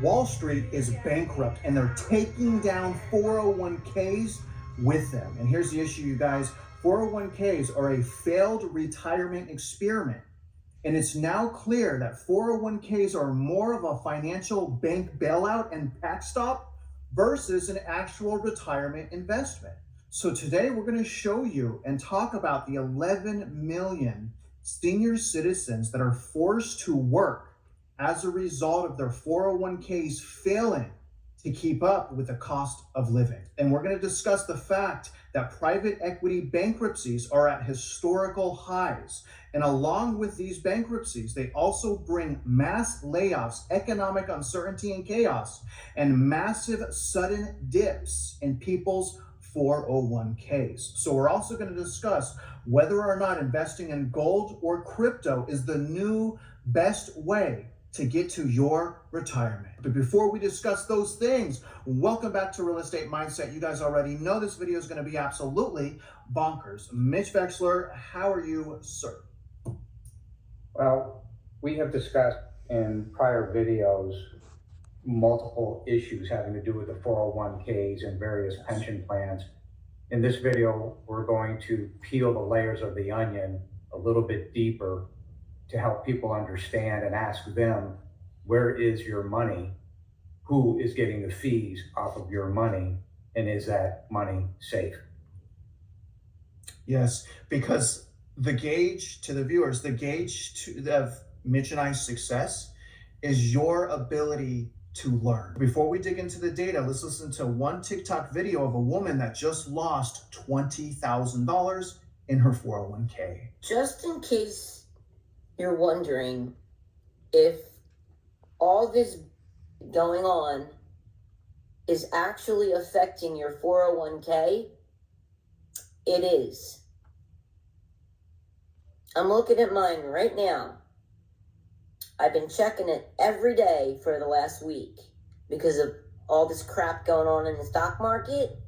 Wall Street is bankrupt and they're taking down 401ks with them. And here's the issue, you guys. 401ks are a failed retirement experiment. And it's now clear that 401ks are more of a financial bank bailout and backstop versus an actual retirement investment. So today we're going to show you and talk about the 11 million senior citizens that are forced to work as a result of their 401ks failing to keep up with the cost of living. And we're going to discuss the fact that private equity bankruptcies are at historical highs. And along with these bankruptcies, they also bring mass layoffs, economic uncertainty and chaos, and massive sudden dips in people's 401ks. So we're also going to discuss whether or not investing in gold or crypto is the new best way to get to your retirement. But before we discuss those things, welcome back to Real Estate Mindset. You guys already know this video is going to be absolutely bonkers. Mitch Vexler, how are you, sir? Well, we have discussed in prior videos multiple issues having to do with the 401ks and various pension plans. In this video, we're going to peel the layers of the onion a little bit deeper to help people understand and ask them, where is your money? Who is getting the fees off of your money? And is that money safe? Yes, because the gauge to the viewers, of Mitch and I's success is your ability to learn. Before we dig into the data, let's listen to one TikTok video of a woman that just lost $20,000 in her 401k. Just in case you're wondering if all this going on is actually affecting your 401k, it is. I'm looking at mine right now. I've been checking it every day for the last week because of all this crap going on in the stock market.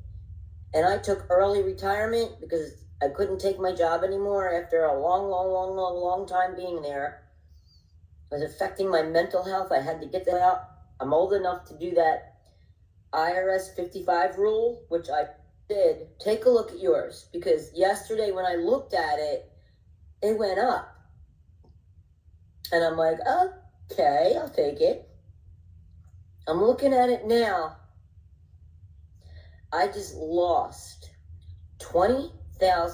And I took early retirement because I couldn't take my job anymore after a long time being there. It was affecting my mental health. I had to get that out. I'm old enough to do that IRS 55 rule, which I did. Take a look at yours, because yesterday when I looked at it, it went up. And I'm like, okay, I'll take it. I'm looking at it now. I just lost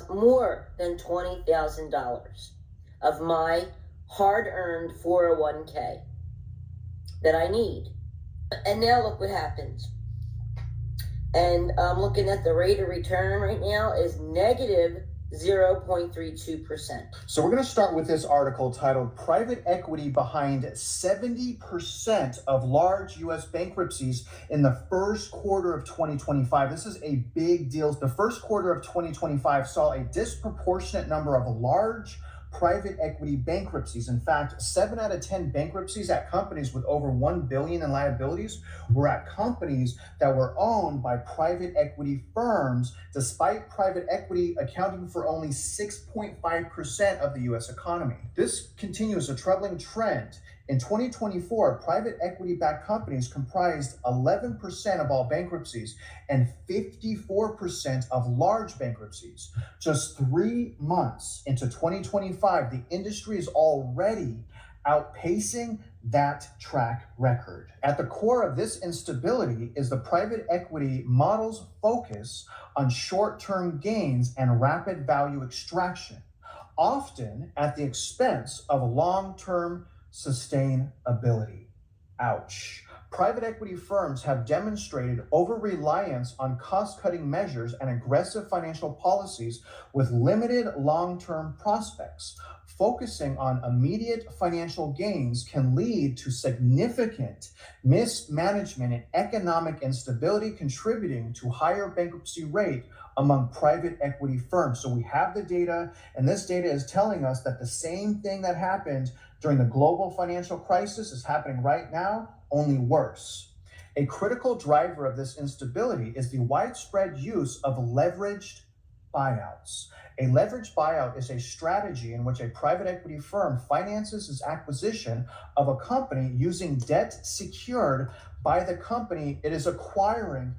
more than $20,000 of my hard-earned 401k that I need. And now look what happens. And I'm looking at the rate of return right now is negative 0.32%. So we're going to start with this article titled "Private Equity Behind 70% of Large U.S. Bankruptcies in the First Quarter of 2025." This is a big deal. The first quarter of 2025 saw a disproportionate number of large private equity bankruptcies. In fact, 7 out of 10 bankruptcies at companies with over $1 billion in liabilities were at companies that were owned by private equity firms, despite private equity accounting for only 6.5% of the US economy. This continues a troubling trend. In 2024, private equity-backed companies comprised 11% of all bankruptcies and 54% of large bankruptcies. Just 3 months into 2025, the industry is already outpacing that track record. At the core of this instability is the private equity model's focus on short-term gains and rapid value extraction, often at the expense of long-term sustainability. Ouch. Private equity firms have demonstrated over-reliance on cost-cutting measures and aggressive financial policies with limited long-term prospects. Focusing on immediate financial gains can lead to significant mismanagement and economic instability, contributing to higher bankruptcy rate among private equity firms. So we have the data, and this data is telling us that the same thing that happened during the global financial crisis is happening right now, only worse. A critical driver of this instability is the widespread use of leveraged buyouts. A leveraged buyout is a strategy in which a private equity firm finances its acquisition of a company using debt secured by the company it is acquiring.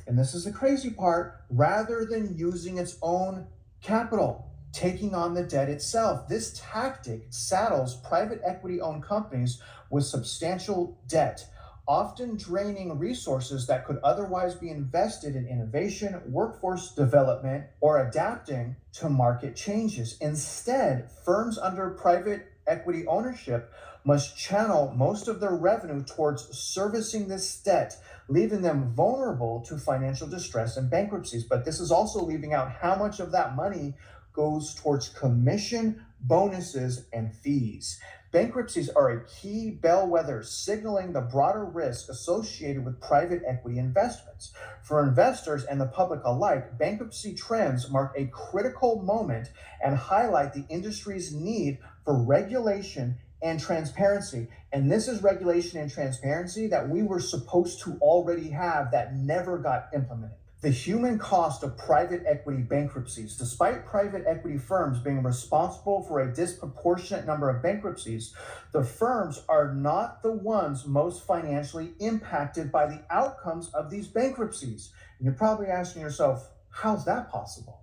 And this is the crazy part, rather than using its own capital, taking on the debt itself. This tactic saddles private equity owned companies with substantial debt, often draining resources that could otherwise be invested in innovation, workforce development, or adapting to market changes. Instead, firms under private equity ownership must channel most of their revenue towards servicing this debt, leaving them vulnerable to financial distress and bankruptcies. But this is also leaving out how much of that money goes towards commission, bonuses, and fees. Bankruptcies are a key bellwether signaling the broader risk associated with private equity investments. For investors and the public alike, bankruptcy trends mark a critical moment and highlight the industry's need for regulation and transparency. And this is regulation and transparency that we were supposed to already have that never got implemented. The human cost of private equity bankruptcies. Despite private equity firms being responsible for a disproportionate number of bankruptcies, the firms are not the ones most financially impacted by the outcomes of these bankruptcies. And you're probably asking yourself, how's that possible?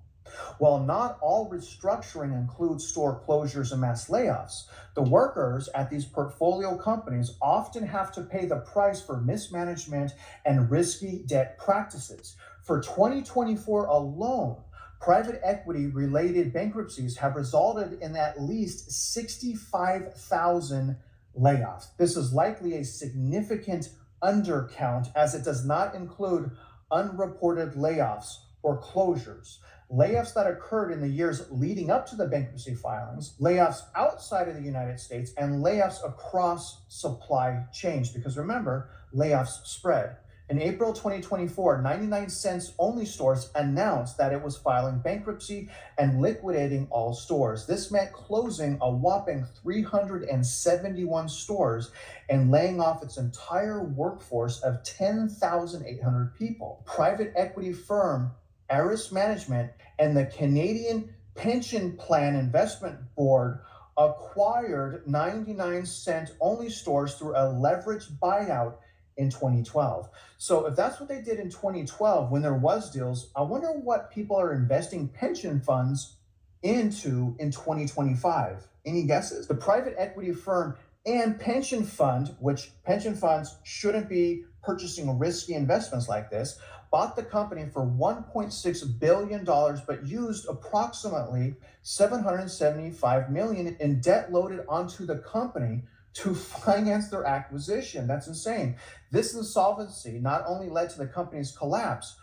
While not all restructuring includes store closures and mass layoffs, the workers at these portfolio companies often have to pay the price for mismanagement and risky debt practices. For 2024 alone, private equity related bankruptcies have resulted in at least 65,000 layoffs. This is likely a significant undercount as it does not include unreported layoffs or closures. Layoffs that occurred in the years leading up to the bankruptcy filings, layoffs outside of the United States, and layoffs across supply chains. Because remember, layoffs spread. In April 2024, 99 cents only stores announced that it was filing bankruptcy and liquidating all stores. This meant closing a whopping 371 stores and laying off its entire workforce of 10,800 people. Private equity firm Aris Management and the Canadian Pension Plan Investment Board acquired 99 cent only stores through a leveraged buyout in 2012. So if that's what they did in 2012 when there was deals, I wonder what people are investing pension funds into in 2025. Any guesses? The private equity firm and pension fund, which pension funds shouldn't be purchasing risky investments like this, bought the company for $1.6 billion, but used approximately $775 million in debt loaded onto the company to finance their acquisition. That's insane. This insolvency not only led to the company's collapse,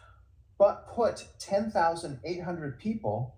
but put 10,800 people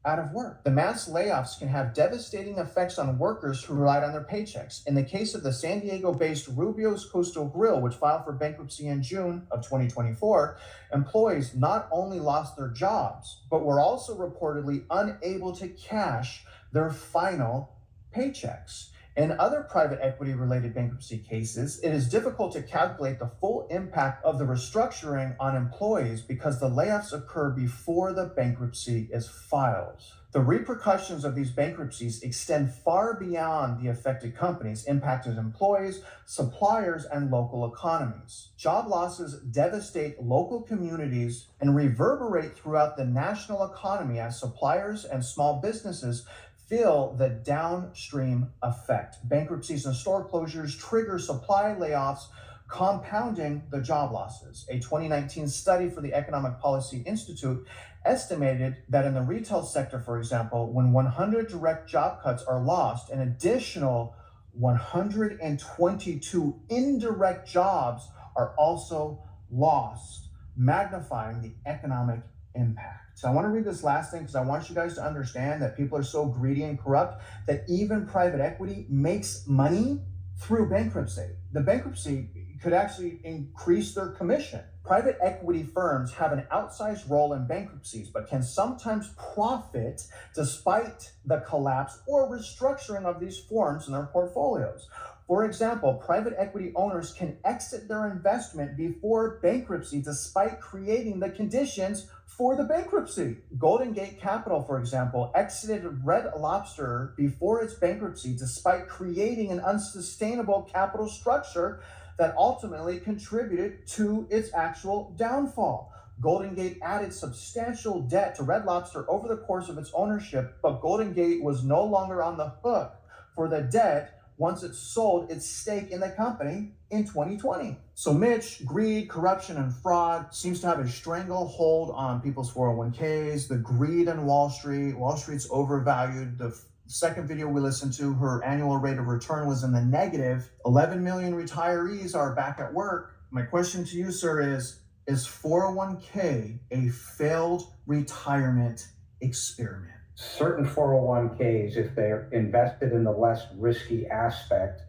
out of work. The mass layoffs can have devastating effects on workers who relied on their paychecks. In the case of the San Diego-based Rubio's Coastal Grill, which filed for bankruptcy in June of 2024, employees not only lost their jobs, but were also reportedly unable to cash their final paychecks. In other private equity related bankruptcy cases, it is difficult to calculate the full impact of the restructuring on employees because the layoffs occur before the bankruptcy is filed. The repercussions of these bankruptcies extend far beyond the affected companies, impacting employees, suppliers, and local economies. Job losses devastate local communities and reverberate throughout the national economy as suppliers and small businesses feel the downstream effect. Bankruptcies and store closures trigger supply layoffs, compounding the job losses. A 2019 study for the Economic Policy Institute estimated that in the retail sector, for example, when 100 direct job cuts are lost, an additional 122 indirect jobs are also lost, magnifying the economic impact. So I want to read this last thing because I want you guys to understand that people are so greedy and corrupt that even private equity makes money through bankruptcy. The bankruptcy could actually increase their commission. Private equity firms have an outsized role in bankruptcies, but can sometimes profit despite the collapse or restructuring of these firms in their portfolios. For example, private equity owners can exit their investment before bankruptcy despite creating the conditions for the bankruptcy. Golden Gate Capital, for example, exited Red Lobster before its bankruptcy despite creating an unsustainable capital structure that ultimately contributed to its actual downfall. Golden Gate added substantial debt to Red Lobster over the course of its ownership, but Golden Gate was no longer on the hook for the debt once it sold its stake in the company in 2020. So Mitch, greed, corruption, and fraud seems to have a stranglehold on people's 401ks, the greed in Wall Street. Wall Street's overvalued. The second video we listened to, her annual rate of return was in the negative. 11 million retirees are back at work. My question to you, sir, is 401k a failed retirement experiment? Certain 401ks, if they're invested in the less risky aspect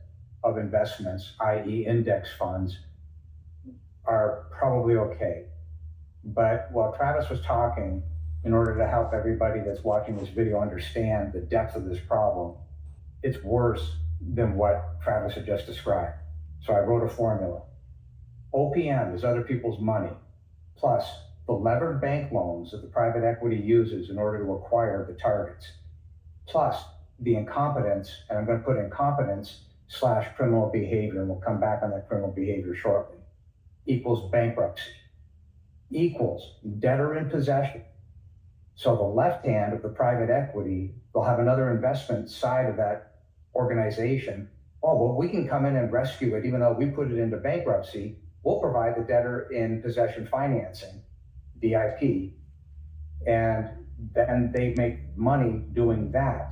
of investments, i.e. index funds, are probably okay. But while Travis was talking, in order to help everybody that's watching this video understand the depth of this problem, it's worse than what Travis had just described. So I wrote a formula. OPM is other people's money, plus the levered bank loans that the private equity uses in order to acquire the targets, plus the incompetence, and I'm going to put incompetence / criminal behavior, and we'll come back on that criminal behavior shortly, equals bankruptcy, equals debtor in possession. So the left hand of the private equity, they'll have another investment side of that organization. Oh, well, we can come in and rescue it, even though we put it into bankruptcy. We'll provide the debtor in possession financing, BIP, and then they make money doing that.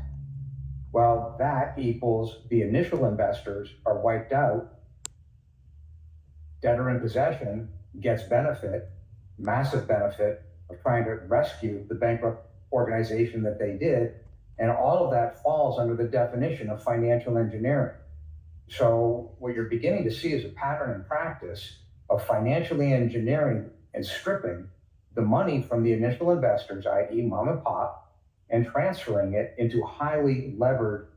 Well, that equals the initial investors are wiped out. Debtor in possession gets benefit, massive benefit of trying to rescue the bankrupt organization that they did. And all of that falls under the definition of financial engineering. So what you're beginning to see is a pattern and practice of financially engineering and stripping the money from the initial investors, i.e. mom and pop, and transferring it into highly levered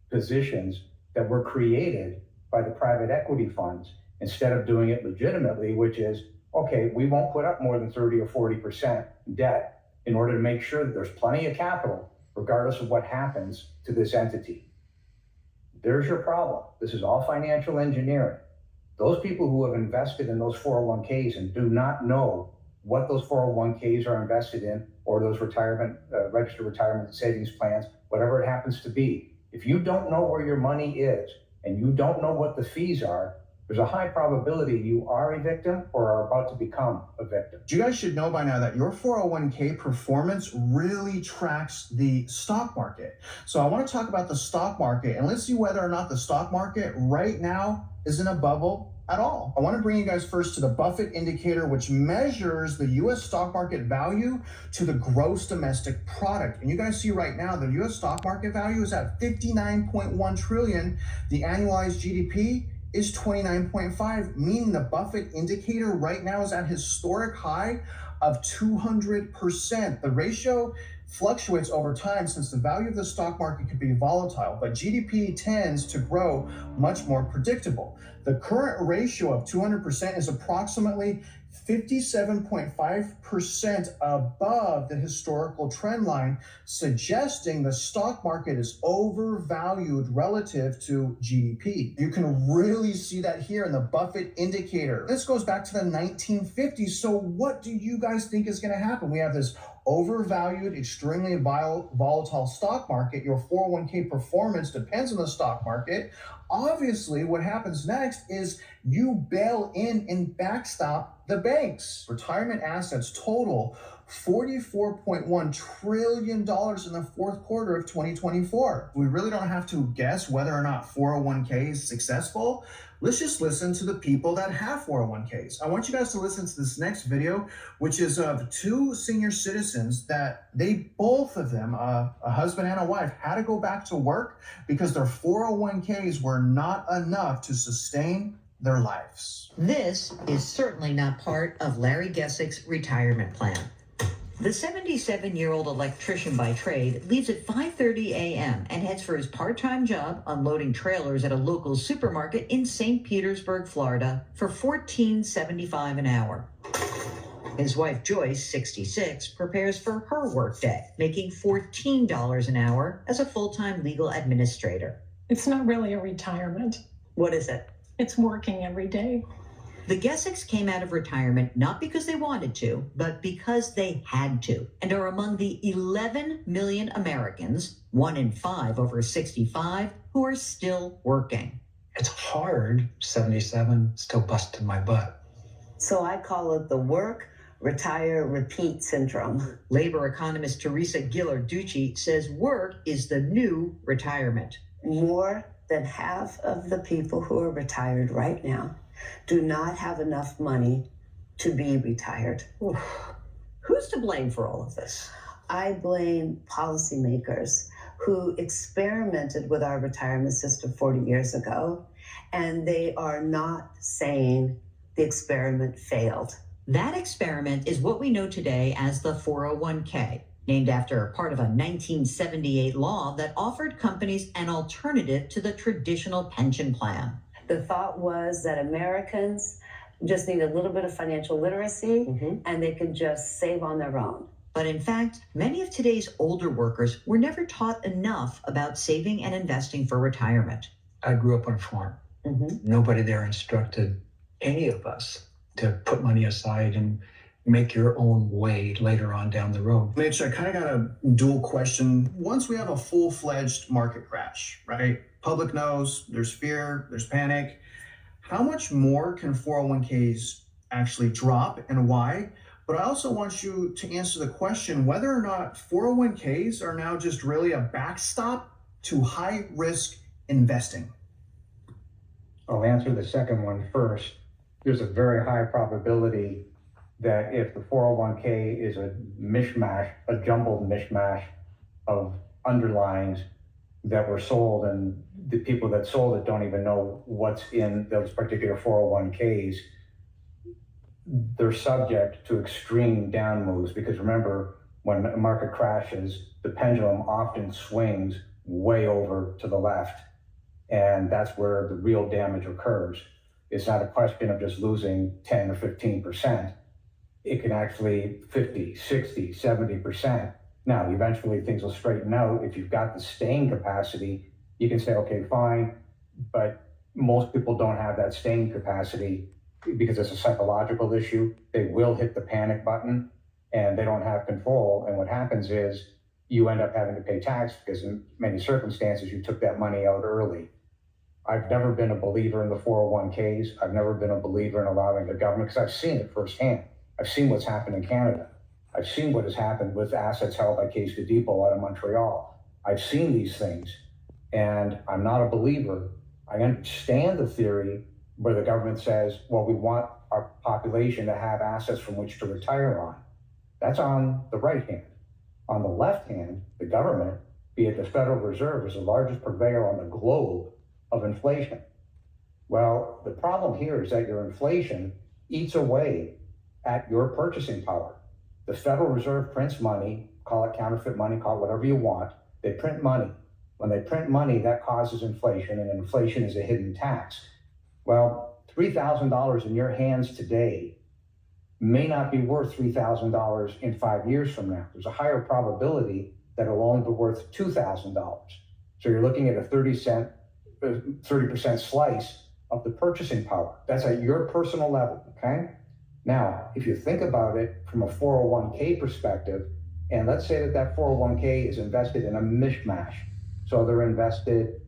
positions that were created by the private equity funds, instead of doing it legitimately, which is, okay, we won't put up more than 30 or 40% debt in order to make sure that there's plenty of capital, regardless of what happens to this entity. There's your problem. This is all financial engineering. Those people who have invested in those 401ks and do not know what those 401ks are invested in, or those registered retirement savings plans, whatever it happens to be. If you don't know where your money is and you don't know what the fees are, there's a high probability you are a victim or are about to become a victim. You guys should know by now that your 401k performance really tracks the stock market. So I want to talk about the stock market, and let's see whether or not the stock market right now is in a bubble at all. I want to bring you guys first to the Buffett indicator, which measures the US stock market value to the gross domestic product. And you guys see right now the US stock market value is at 59.1 trillion. The annualized GDP is 29.5, meaning the Buffett indicator right now is at historic high of 200%. The ratio fluctuates over time since the value of the stock market can be volatile, but GDP tends to grow much more predictable. The current ratio of 200% is approximately 57.5% above the historical trend line, suggesting the stock market is overvalued relative to GDP. You can really see that here in the Buffett indicator. This goes back to the 1950s. So what do you guys think is going to happen? We have this overvalued, extremely volatile stock market. Your 401k performance depends on the stock market. Obviously, what happens next is you bail in and backstop the banks. Retirement assets total $44.1 trillion in the fourth quarter of 2024. We really don't have to guess whether or not 401k is successful. Let's just listen to the people that have 401ks. I want you guys to listen to this next video, which is of two senior citizens that they, both of them, a husband and a wife, had to go back to work because their 401ks were not enough to sustain their lives. This is certainly not part of Larry Gessick's retirement plan. The 77-year-old electrician by trade leaves at 5:30 a.m. and heads for his part-time job unloading trailers at a local supermarket in St. Petersburg, Florida, for $14.75 an hour. His wife, Joyce, 66, prepares for her workday, making $14 an hour as a full-time legal administrator. It's not really a retirement. What is it? It's working every day. The Gessicks came out of retirement not because they wanted to, but because they had to, and are among the 11 million Americans, 1 in 5 over 65, who are still working. It's hard, 77, still busting my butt. So I call it the work, retire, repeat syndrome. Labor economist Teresa Ghilarducci says work is the new retirement. More than half of the people who are retired right now do not have enough money to be retired. Who's to blame for all of this? I blame policymakers who experimented with our retirement system 40 years ago, and they are not saying the experiment failed. That experiment is what we know today as the 401k, named after part of a 1978 law that offered companies an alternative to the traditional pension plan. The thought was that Americans just need a little bit of financial literacy and they could just save on their own. But in fact, many of today's older workers were never taught enough about saving and investing for retirement. I grew up on a farm. Nobody there instructed any of us to put money aside and make your own way later on down the road. Mitch, I kind of got a dual question. Once we have a full-fledged market crash, right? Public knows, there's fear, there's panic. How much more can 401ks actually drop and why? But I also want you to answer the question whether or not 401ks are now just really a backstop to high-risk investing. I'll answer the second one first. There's a very high probability that if the 401k is a mishmash, a jumbled mishmash of underlyings that were sold, and the people that sold it don't even know what's in those particular 401ks, they're subject to extreme down moves, because remember, when a market crashes, the pendulum often swings way over to the left, and that's where the real damage occurs. It's not a question of just losing 10 or 15%. It can actually 50, 60, 70%. Now, eventually things will straighten out. If you've got the staying capacity, you can say, okay, fine, but most people don't have that staying capacity because it's a psychological issue. They will hit the panic button and they don't have control. And what happens is you end up having to pay tax because in many circumstances you took that money out early. I've never been a believer in the 401ks. I've never been a believer in allowing the government, because I've seen it firsthand. I've seen what's happened in Canada. I've seen what has happened with assets held by Caisse de Depot out of Montreal. I've seen these things, and I'm not a believer. I understand the theory where the government says, well, we want our population to have assets from which to retire on. That's on the right hand. On the left hand, the government, be it the Federal Reserve, is the largest purveyor on the globe of inflation. Well, the problem here is that your inflation eats away at your purchasing power. The Federal Reserve prints money, call it counterfeit money, call it whatever you want. They print money. When they print money, that causes inflation, and inflation is a hidden tax. Well, $3,000 in your hands today may not be worth $3,000 in 5 years from now. There's a higher probability that it'll only be worth $2,000. So you're looking at a 30% slice of the purchasing power. That's at your personal level, okay? Now, if you think about it from a 401k perspective, and let's say that that 401k is invested in a mishmash. So they're invested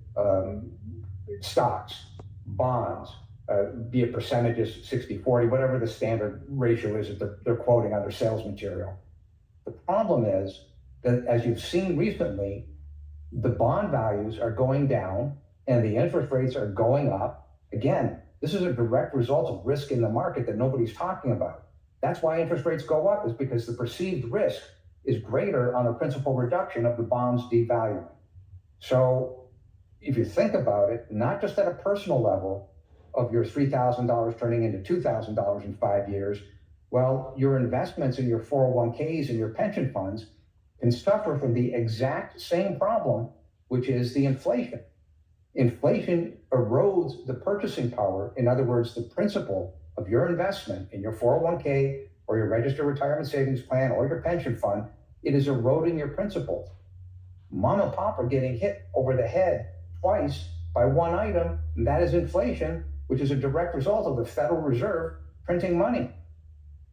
stocks, bonds, be it percentages, 60-40, whatever the standard ratio is that they're quoting on their sales material. The problem is that, as you've seen recently, the bond values are going down and the interest rates are going up. Again, this is a direct result of risk in the market that nobody's talking about. That's why interest rates go up, is because the perceived risk is greater on the principal reduction of the bonds devaluing. So if you think about it, not just at a personal level, of your $3,000 turning into $2,000 in 5 years, well, your investments in your 401ks and your pension funds can suffer from the exact same problem, which is the inflation. Inflation erodes the purchasing power. In other words, the principal of your investment in your 401k or your registered retirement savings plan or your pension fund, it is eroding your principal. Mom and pop are getting hit over the head twice by one item, and that is inflation, which is a direct result of the Federal Reserve printing money.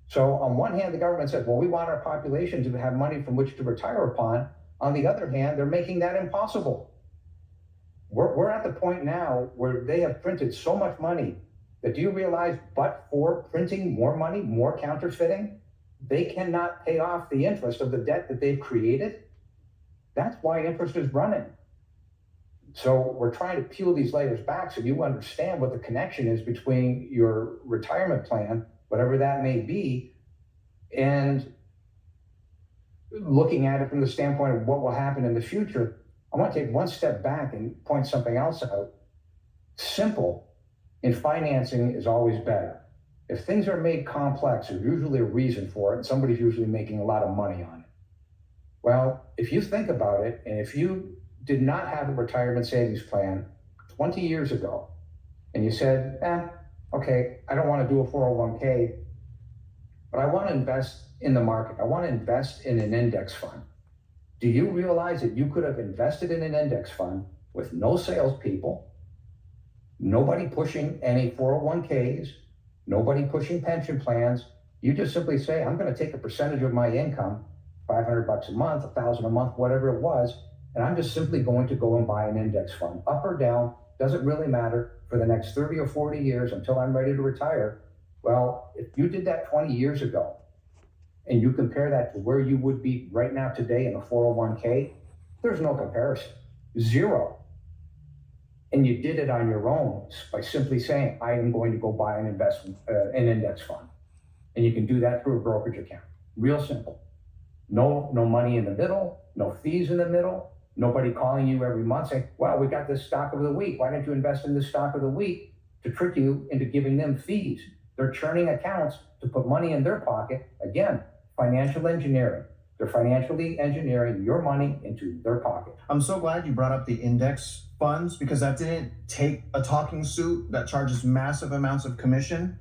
So on one hand, the government says, well, we want our population to have money from which to retire upon. On the other hand, they're making that impossible. We're at the point now where they have printed so much money that, do you realize, but for printing more money, more counterfeiting, they cannot pay off the interest of the debt that they've created? That's why interest is running. So we're trying to peel these layers back so you understand what the connection is between your retirement plan, whatever that may be, and looking at it from the standpoint of what will happen in the future. I want to take one step back and point something else out. Simple in financing is always better. If things are made complex, there's usually a reason for it, and somebody's usually making a lot of money on it. Well, if you think about it, and if you did not have a retirement savings plan 20 years ago, and you said, okay, I don't want to do a 401k, but I want to invest in the market. I want to invest in an index fund. Do you realize that you could have invested in an index fund with no salespeople, nobody pushing any 401ks, nobody pushing pension plans? You just simply say, I'm going to take a percentage of my income, $500 a month, $1,000 a month, whatever it was, and I'm just simply going to go and buy an index fund, up or down, doesn't really matter, for the next 30 or 40 years until I'm ready to retire. Well, if you did that 20 years ago, and you compare that to where you would be right now today in a 401k, there's no comparison, zero. And you did it on your own by simply saying, I am going to go buy an investment, an index fund. And you can do that through a brokerage account, real simple. No money in the middle, no fees in the middle, nobody calling you every month saying, well, we got this stock of the week. Why don't you invest in this stock of the week, to trick you into giving them fees? They're churning accounts to put money in their pocket. Again, financial engineering. They're financially engineering your money into their pocket. I'm so glad you brought up the index funds, because that didn't take a talking suit that charges massive amounts of commission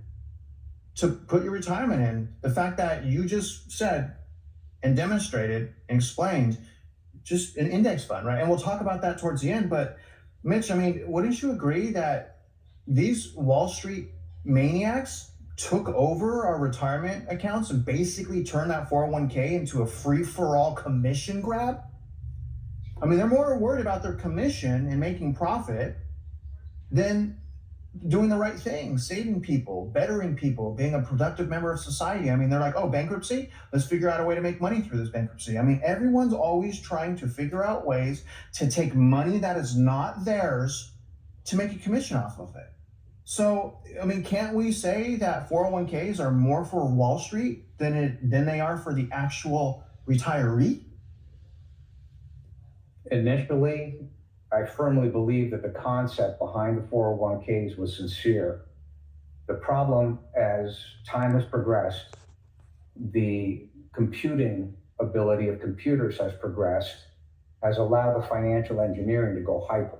to put your retirement in. The fact that you just said and demonstrated and explained just an index fund, right? And we'll talk about that towards the end. But Mitch, I mean, wouldn't you agree that these Wall Street maniacs took over our retirement accounts and basically turned that 401k into a free-for-all commission grab? I mean, they're more worried about their commission and making profit than doing the right thing, saving people, bettering people, being a productive member of society. I mean, they're like, oh, bankruptcy? Let's figure out a way to make money through this bankruptcy. I mean, everyone's always trying to figure out ways to take money that is not theirs to make a commission off of it. So, I mean, can't we say that 401ks are more for Wall Street than they are for the actual retiree? Initially, I firmly believe that the concept behind the 401ks was sincere. The problem, as time has progressed, the computing ability of computers has progressed, has allowed the financial engineering to go hyper.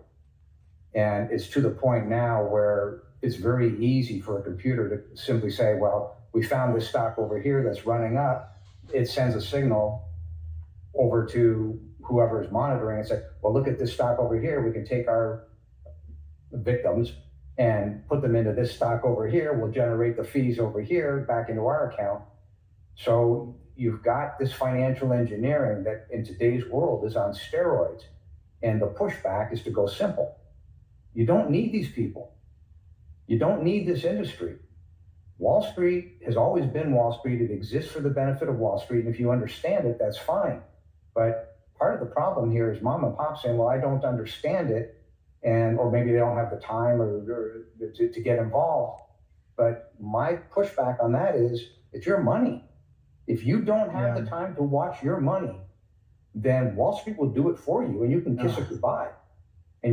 And it's to the point now where it's very easy for a computer to simply say, well, we found this stock over here that's running up. It sends a signal over to whoever is monitoring and say, well, look at this stock over here. We can take our victims and put them into this stock over here. We'll generate the fees over here back into our account. So you've got this financial engineering that in today's world is on steroids. And the pushback is to go simple. You don't need these people. You don't need this industry. Wall Street has always been Wall Street. It exists for the benefit of Wall Street. And if you understand it, that's fine. But part of the problem here is mom and pop saying, well, I don't understand it. Or maybe they don't have the time or to get involved. But my pushback on that is, it's your money. If you don't have the time to watch your money, then Wall Street will do it for you and you can kiss it goodbye.